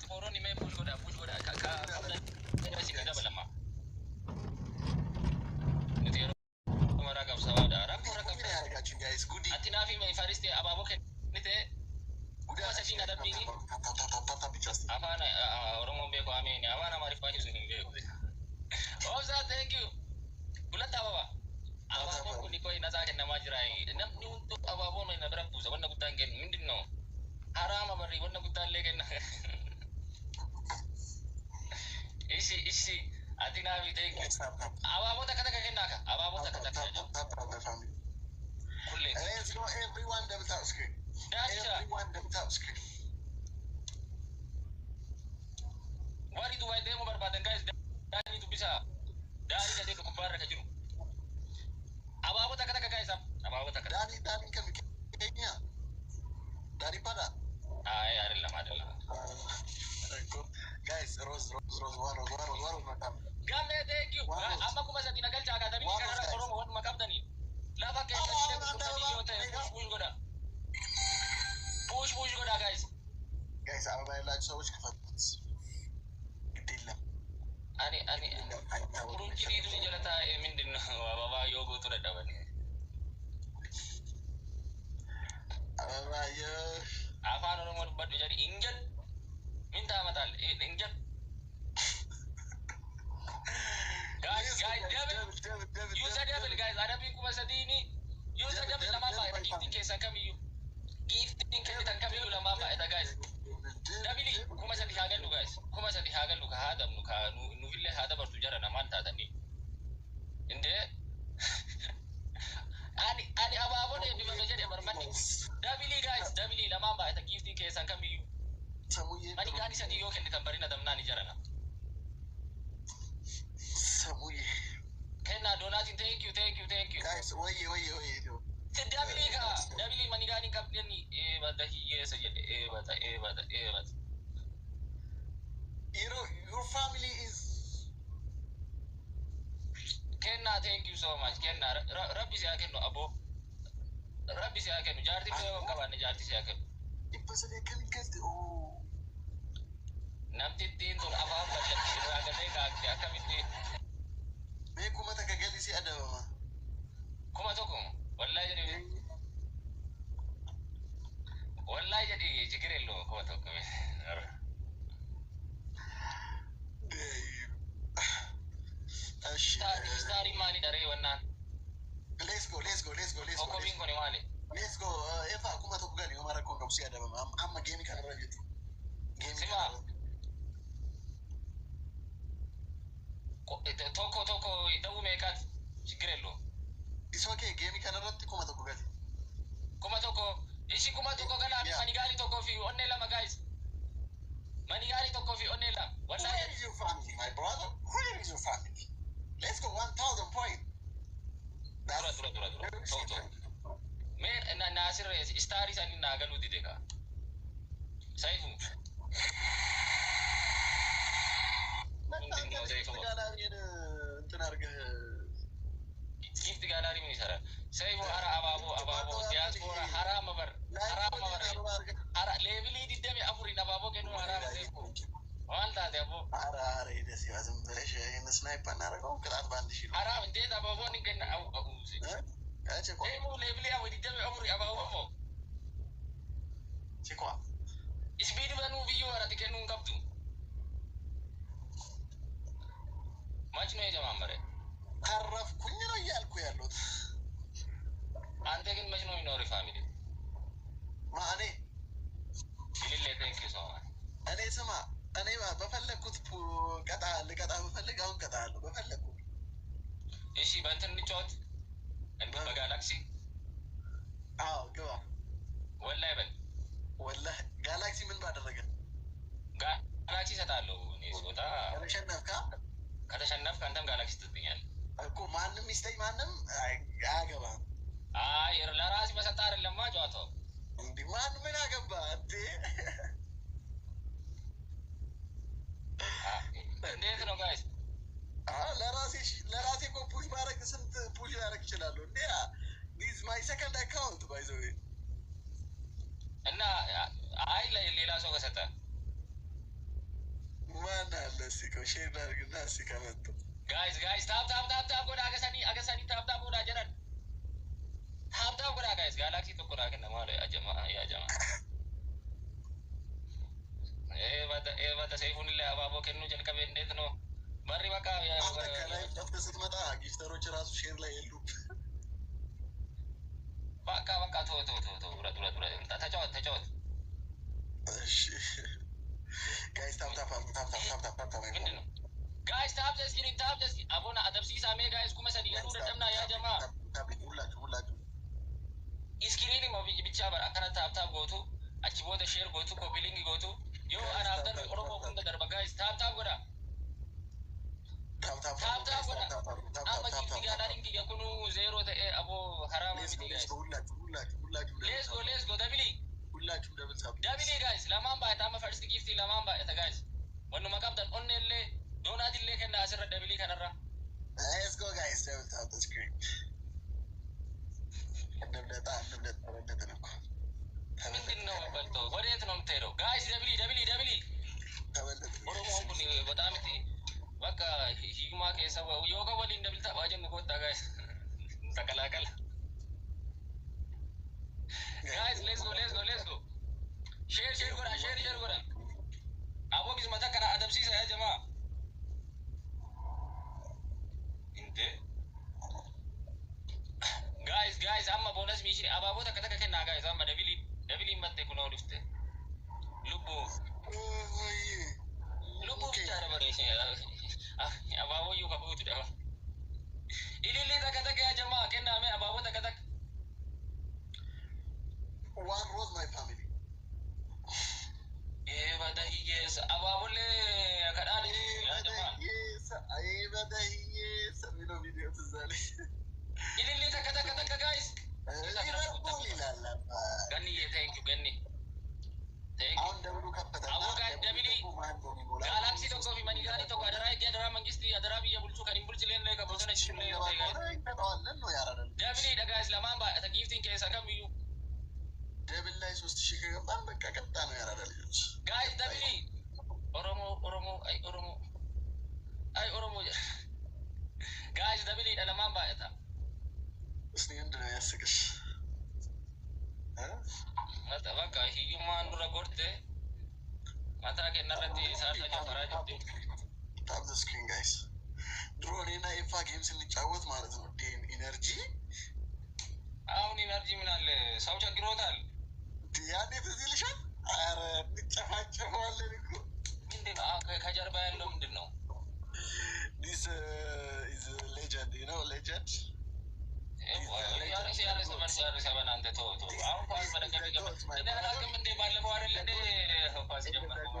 Foron ime push goda ka sih kada balama. Itu mara gab sawada rapora gab guys gudi. Atina fi mai fariste ababo ke nite guda safina da bini. Afana oromo be ko ameni awana marifa hizo ni be. Oza thank you. Bulata baba. Ababo kuliko inataka na majirai. Namni untuk ababo mai na berapusa wanna kutangen mindinno. Haram bari wanna kutallegen. Isi atina vi thank you. Ababo takataka kenaka. Ababo takataka. Kulle. Let's go everyone double tap screen. Everyone double tap screen. Wari tu wai demo barbadan guys. Dani tu bisa. Dari jadi ke kubar ka jiru. Ababo takataka guys. Ababo takataka. Dani kan kayaknya daripada adalah. Guys, Rose makam. Gamme thank you. Amma kuma sa tinagal jaga tapi kana oromo won makam dani. Lava ke push goda guys. Guys, I would like so much confidence. Ani kurun kiri tu jalata mindin baba yogo tu dah dapat. Apa orang buat jadi injat minta matal injat guys user devil guys ada pun kuma sadini user devil lama apa gifting case kami gifting case kami lama apa itu guys dabili kuma sadi hagal lu guys kuma sadi hagal lu ka hadam nu ka nu ville hada bar tujara na manta tani inde ani ababo ne di mama jadi barmani dabili guys dabili lama apa itu gifting case kami mani gani sadi yo kendi tambari na damna ni jarana samuye kena donating thank you guys oye dabili mani gani kapten ni bada hiye sajede bada you know your family is kena thank you so much kena rabbi se akeno abo rabbi se akeno jarti be ko kabane jarti se akeno ipasade kan gaste oh namti tin to aba ba aga ne ka akamiti me kuma ta kagali si ada mama kuma to ko wallahi jadi jigirello ko to ko Stari mani dari wannan. Let's go. Ko bingo ni wale. Let's go. Efa kuma to gani mara ko ngam siya da amma game kan rajiti. Game Sima. Ko toko ita ume ka jigirello. It's okay game kan rajiti kuma to gani. Kuma toko kana manigari toko fi onnela ma guys. Manigari toko fi onnela. Wallahi where is your family my brother? Where is your family? Let's go 1,000 point. Dura. Me Nasir istari sani nagalu dideka. Saifu. Gift galari mi sara. Saifu hara ababo diaspora haram bar. Hara leveli dideme afuri nababo kenu haram saifu. Wanta debo. Hara ide si azam bereshe in sniper narago kala bandi shi. Haram deda babo ni ken au si. Ache ko. Emu leveli awu dideme afuri ababo. Chekwa. Isbidi banu video ara tikenu ngabdu. Majno e jama mare. Arraf kunyiro yalku yalot. Ante kin majno minori family. Ma ane. Bilille thank you so much. Ane sama እኔ በፈለኩት ቀጣ በፈለግ አሁን ቀጣለሁ በፈለኩት። እሺ በእንትን እንጫወት እንዴ በጋላክሲ አዎ ግባ ወላሂ በል ወላሂ ጋላክሲ ምን ባደረገ ጋላክሲ እሰጣለሁ እኔ ስወጣ ከተሸነፍክ አንተም ጋላክሲ ትሰጠኛለህ እኮ ማንም ይስጠኝ ማንም አያገባም አይ ለራሴ መሰጣ አይደለማ ጨዋታው እንዴ ማን ምን አገባ እንዴ እንዴት ነው ጋይስ ለራሴ እኮ ፑሽ ማድረግ ስንት ፑሽ ላደርግ እችላለሁ እንዴ ዲስ ማይ ሰከንድ አካውንት ባይ ዘ ዌይ እና አይ ሌላ ሰው ከሰጠ እስኪ ሼር ላድርግና እስኪ ከመጡ ጋይስ ታፕ ጎዳ አገሰኒ ታፕ ጎዳ ጀረን ታፕ ጎዳ ጋይስ ጋላክሲ ተቆራ ከነ ማለ ያጀማ ኤባተ ሰይፉን ላይ አባቦ ከኑ ጀልቀበ እንዴት ነው በሪ በቃ ከላይ ጠፍተ ስትመጣ ጊፍተሮች ራሱ ሼር ላይ የሉም። በቃ ቶ ውረድ ተጫወት እሺ ጋይስ ታፕ ምንድን ነው ጋይስ ታፕ ደስኪ አቦና አደብሲሳ ሜ ጋይስ ኩመ ሰዲ ገሩ ደምና ያ ጀማ ሁላችሁ ኢስክሪኒ ሞቢጅ ብቻ በር አከራ ታፕ ጎቱ አቺ ቦተ ሼር ጎቱ ኮፒሊንግ ጎቱ ዮ አናፍተር ኦሮሞ ኩንደ ደርባ ጋይስ ታፕ ጎዳ ታፕ ጎዳ አማ ጊፍቲ ጋዳሪንግ የኩኑ ዜሮ ተኤ አቦ ሐራም ሚቲ ጋይስ ሁላችሁ ሌትስ ጎ ደብሊ ሁላችሁ ደብሊ ጋይስ ለማን ባይታ አማ ፈርስት ጊፍቲ ለማን ባይታ ጋይስ ወኑ መቀብተን ኦኔሌ ዶናቲሌ ከና አስረ ደብሊ ከነራ ሌትስ ጎ ጋይስ ደብል ታፕ ዘ ስክሪን እንደብለጣ ተበለጠ ምንድን ነው በልቶ ወዴት ነው የምትሄደው ጋይስ ደብሊ ኦሮሞ ሁን በጣም በቃ ሂግማ ከሰው ዮጋ ወሊ እንደብልታ ባጀን ኮታ ጋይስ ተቀላቀል ጋይስ ሌትስ ጎ ሼር ጎራ አቦ ቢዝ መታ ከራ አደብሲሳ ያ ጀማ እንዴ ጋይስ አማ ቦነስ ሚሽን አባቦ ተከተከ ከና ጋይስ አማ ደብሊ መጥተ ኩኖ ልፍተ ልቡ ብቻ ረበሬሽ አባቦ ዩ ከቦቱ ደባ ኢሊሊ ተከተከ ያ ጀማ ከና ሜ አባቦ ተከተከ ዋን ሮዝ ማይ ፋሚሊ በደህየስ አባቡሌ ከዳል ያ ጀማ በደህየስ ሚለው ቪዲዮ ትዛለ ኢሊሊ ተከተከ ጋይስ ገኒ ገኒ አሁን ደብሉ ከፈተ አቦጋ ደብሊ ጋላክሲ ቶኮ ፊ ማኒጋኒ ቶኮ አደራ መንግስት አደራ ብየ ቡልቹ ከኒም ቡልች ሌን ላይ ከቦተነ ሽለ ደብሊ ደጋይስ ለማን ባ ተጊፍቲን ከሰ ከሚዩ ደብል ላይ 3000 ከገባን በቃ ቀጣ ነው ያራዳ ልጆች ጋይስ ደብሊ ኦሮሞ ጋይስ ደብሊ ለማን ባ እታ እስቲ እንደው ያስቅሽ mata baka hiyuman dura gorte mata ke narati sarta jafara jabde tap the screen guys drone እና ኢፋ ጌምስ እንጫወት ማለት ነው ዴን ኢነርጂ አሁን ኢነርጂ ምን አለ ሰው ቸግሮታል ያኔ ትዝልሻል አረ እንጨፋጨፋለን እኮ ምንድነው ከጀርባ ያለው ምንድነው this is legend you know legend ያረሰ በናንተ አሁን ኳስ መደገፍ እንደናቅም እንደ ባለፈው አይደል እንደ ኳስ ጀመርኩ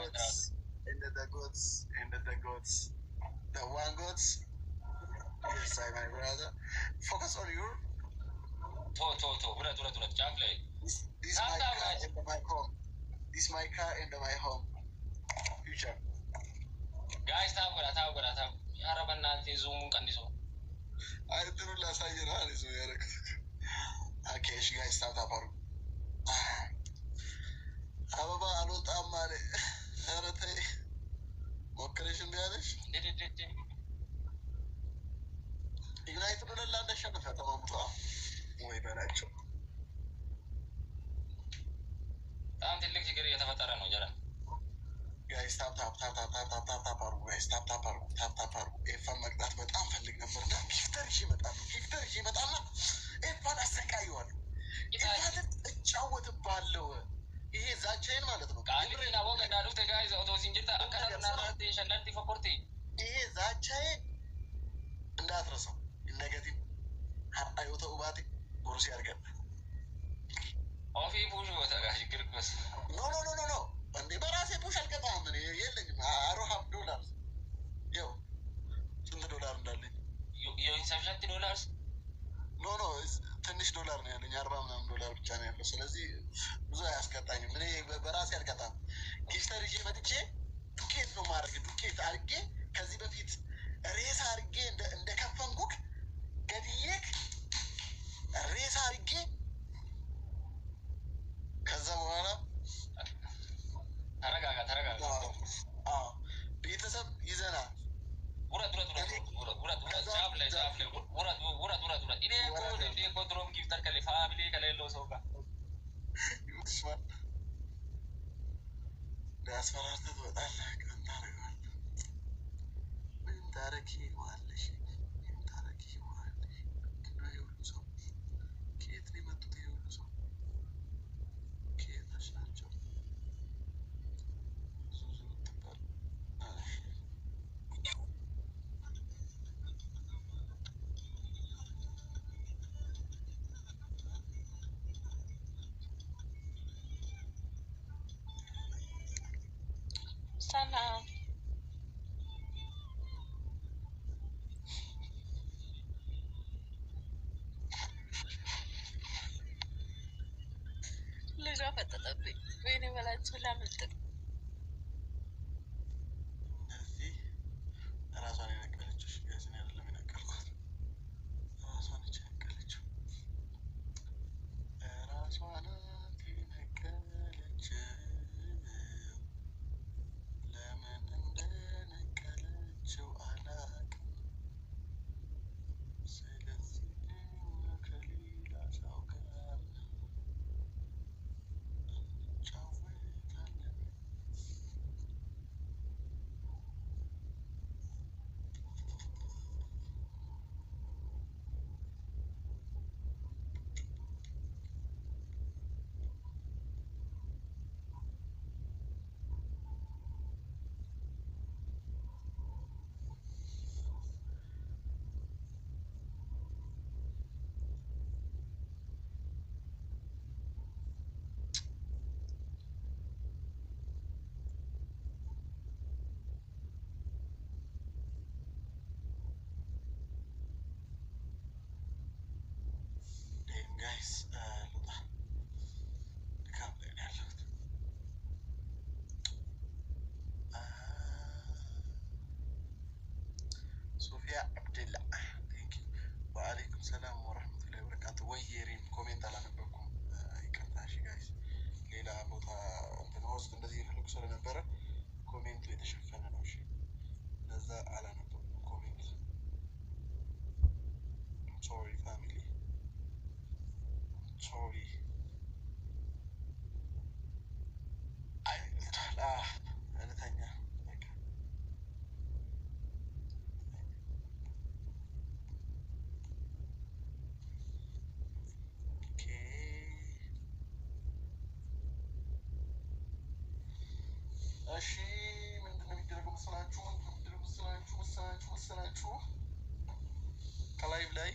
and the goats the one goats yes I my brother focus on your ሁለት ጫፍ ላይ this my car and my home future guys ታውራ ያረበናንተ ዙሙን ቀንሶ አይጥሩ ላሳየና አሪዞ ያረክት አኬሽ ጋይስ ታታፓሩ አበባ አልወጣም ማለት ኧረ ተይ ሞክረሽም ቢያለሽ ዩናይትድ ወደ እንዳሸነፈ ተማምቷ ወይ በላቸው በጣም ትልቅ ችግር እየተፈጠረ ነው ጀራ ጋይስ ታፓሩ ጋይስ ታፓሩ ኤፋን መቅጣት በጣም ፈልግ ነበርና ጊፍተር ይመጣና ኤፋን አሰቃየዋለሁ ኤፋን እጫወትባለሁ ይሄ ዛቻዬን ማለት ነው ቃሊና ወገና ዱፍተ ጋይስ ኦቶሲን ጅርታ አከራና ራቴ ሸለርቲ ፈቆርቲ ይሄ ዛቻዬን እንዳትረሳው ነገቲቭ አዮተ ኡባቴ ጉሩሲ ያርገብ ኦፊ ቡሽ ወታጋሽ ግርክስ ኖ እንዴ በራሴ ፑሽ አልቀጣም እኔ የለኝም አሮሃም ዶላር ያው ስንት ዶላር እንዳለኝ የኢንሰፍሸንት ዶላርስ ኖ ትንሽ ዶላር ነው ያለኝ 40 ምናምን ዶላር ብቻ ነው ያለው ስለዚህ ብዙ አያስቀጣኝም እኔ በራሴ አልቀጣም ጊፍተር ይዤ መጥቼ ዱቄት ነው ማድረግ ዱቄት አድርጌ ከዚህ በፊት ሬሳ አድርጌ እንደ ከፈንኩክ ገድዬክ ሬሳ አድርጌ ከዛ በኋላ ተረጋጋ ቤተሰብ ይዘህ አስፈራርተህ ትወጣለህ። ቀን ታደርገዋለህ። ምን ታረጊዋለሽ? ምን ታረጊዋለሽ? ይሄ ሁሉ ሰው ከየት ነው የመጡት? ይሄ ሁሉ ሰው ከየቶች ናቸው? ዙዙ ትባል ሰላም ልጇ ፈጠጠብኝ። ወይኔ በላቸው ላምልጥ። እነዚህ ራሷን የነቀለችው ጋዝን አይደለም የነቀልኳት። ራሷን ነች የነቀለችው። ራሷ ናት የነቀለችው። ለምን እንደነቀለችው አላውቅም። ስለዚህ ከሌላ ሰው ጋር እንጫወታለን። ጋይስ ልውጣ። ድካም ላይ ነው ያለሁት። ሶፊያ አብደላ ቴንኪው። ወአለይኩም ሰላም ወረህመቱላሂ ወበረካቱ። ወየሪም ኮሜንት አላነበብኩም፣ ይቅርታ። እሺ ጋይስ ሌላ ቦታ እንትን ውስጥ እንደዚህ ልክ ስለነበረ ኮሜንቱ የተሸፈነ ነው። እሺ ለዛ አላነበብኩም ኮሜንት። ሶሪ ፋሚሊ ሶሪ። አይ እልተኛ በቃ። ኦኬ እሺ ምንድን ነው የሚደረገው መሰላችሁ? ከላይቭ ላይ